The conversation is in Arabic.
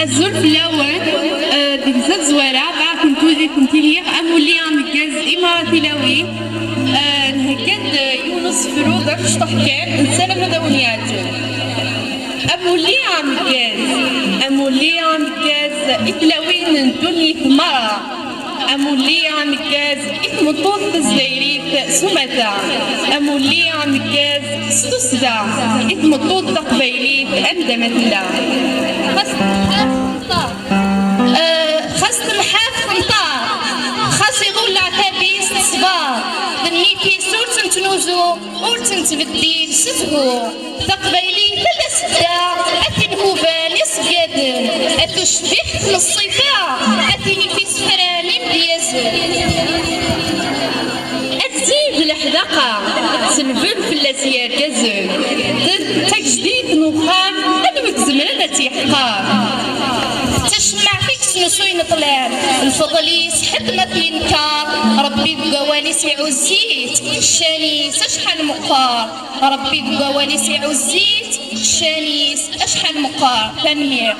الزول في الاول بزاف زويره بقى كنت ليه امولي مكاز اماراتي لاوي نهكاد يونس فروضه شطح كان نسلم هذا ونياتو امولي مكاز اتلاوين الدنيا مرة امولي مكاز اتمطوط الزيريت سمتا امولي مكاز ستسدا اتمطوط تقبيليت اندمت لا خاص تمحاف نطار خاص يغول عتابيس صبار ذنيتي سور تنتنوزو اور تنتبديل ستهو تقبيلي ثلاث سدا اثن هوبان يسقادن اتشبيح الصفا اثني في سفراني بياسر اتزيد الحدقة سلفل في اللاسية كازل تجديد نوخان ادو تزمرنا تيحقار تشمع فيك سنسوين طلال الفضليس حد ما الانكار ربي بقواني سيعو الزيت الشانيس اشحال مقار ربي بقواني سيعو الزيت الشانيس اشحال مقار تنمير